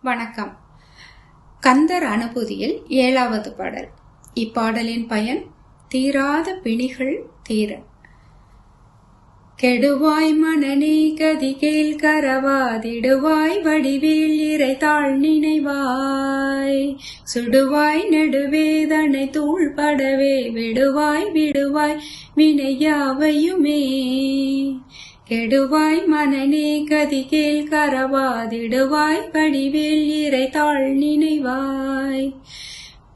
வணக்கம். கந்தர் அனுபூதியில் 7வது பாடல். இப்பாடலின் பயன் தீராத பிணிகள் தீர. கெடுவாய் மனநே கதிகேல் கரவாதிடுவாய் வடிவேல் இறைத்தாள் நினைவாய் சுடுவாய் நெடுவேதனை தூள்படவே விடுவாய் விடுவாய் வினையாவையுமே. கெடுவாய் மனநே கதிகேல் கரவாதிடுவாய் வடிவேல் இறைத்தாள் நினைவாய்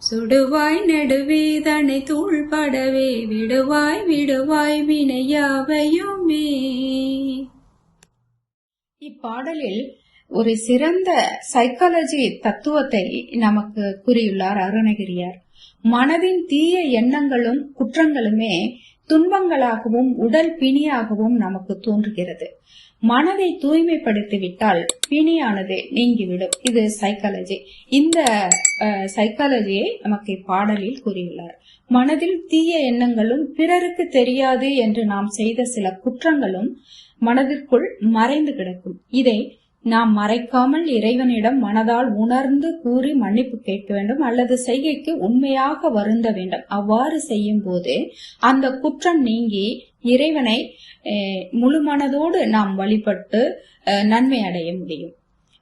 சுடுவாய் நெடுவேதனை தூள்படவே விடுவாய் விடுவாய் வினையாவையுமே. இப்பாடலில் ஒரு சிறந்த சைக்காலஜி தத்துவத்தை நமக்கு கூறியுள்ளார் அருணகிரியார். மனதின் தீய எண்ணங்களும் குற்றங்களுமே துன்பங்களாகவும் உடல் பிணியாகவும் நமக்கு தோன்றுகிறது. மனதை தூய்மைப்படுத்திவிட்டால் பிணியானது நீங்கிவிடும். இது சைக்காலஜி. இந்த சைக்காலஜியை நமக்கு பாடலில் கூறியுள்ளார். மனதில் தீய எண்ணங்களும் பிறருக்கு தெரியாது என்று நாம் செய்த சில குற்றங்களும் மனதிற்குள் மறைந்து கிடக்கும். இதை நாம் மறைக்காமல் இறைவனிடம் மனதால் உணர்ந்து கூறி மன்னிப்பு கேட்க வேண்டும், அல்லது செய்கைக்கு உண்மையாக வருந்த வேண்டும். அவ்வாறு செய்யும் போது அந்த குற்றம் நீங்கி இறைவனை முழு மனதோடு நாம் வழிபட்டு நன்மை அடைய முடியும்.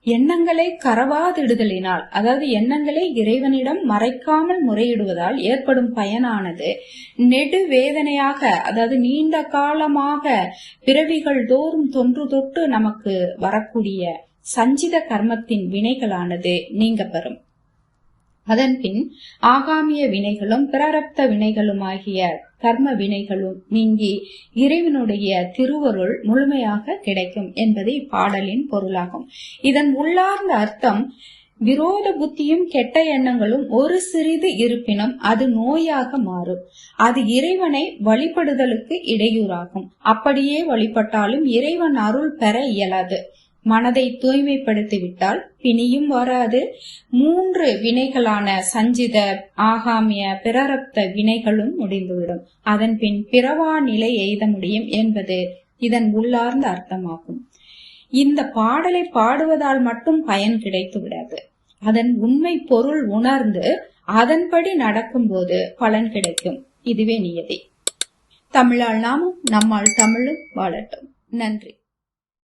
எண்ணங்களை கரவாதிடுதலினால், அதாவது எண்ணங்களை இறைவனிடம் மறைக்காமல் முறையிடுவதால் ஏற்படும் பயனானது நெடு வேதனையாக, அதாவது நீண்ட காலமாக பிறவிகள் தோறும் தொன்று தொட்டு நமக்கு வரக்கூடிய சஞ்சித கர்மத்தின் வினைகளானது நீங்க பெறும். அதன்பின் ஆகாமிய வினைகளும் பிராரப்த வினைகளும் ஆகிய கர்ம வினைகளும் நீங்கி இறைவனுடைய திருவருள் முழுமையாக கிடைக்கும் என்பது இப்பாடலின் பொருளாகும். இதன் உள்ளார்ந்த அர்த்தம், விரோத புத்தியும் கெட்ட எண்ணங்களும் ஒரு சிறிது இருப்பினும் அது நோயாக மாறும். அது இறைவனை வழிபடுதலுக்கு இடையூறாகும். அப்படியே வழிபட்டாலும் இறைவன் அருள் பெற இயலாது. மனதை தூய்மைப்படுத்திவிட்டால் பிணியும் வராது. 3 வினைகளான சஞ்சித, ஆகாமிய, பிராரப்த வினைகளும் முடிந்துவிடும். அதன் பின் பிறவா நிலை எய்த முடியும் என்பது இதன் உள்ளார்ந்த அர்த்தமாகும். இந்த பாடலை பாடுவதால் மட்டும் பயன் கிடைத்து விடாது. அதன் உண்மை பொருள் உணர்ந்து அதன்படி நடக்கும் போது பலன் கிடைக்கும். இதுவே நியதி. தமிழால் நாமும் நம்மால் தமிழும் வாழட்டும். நன்றி.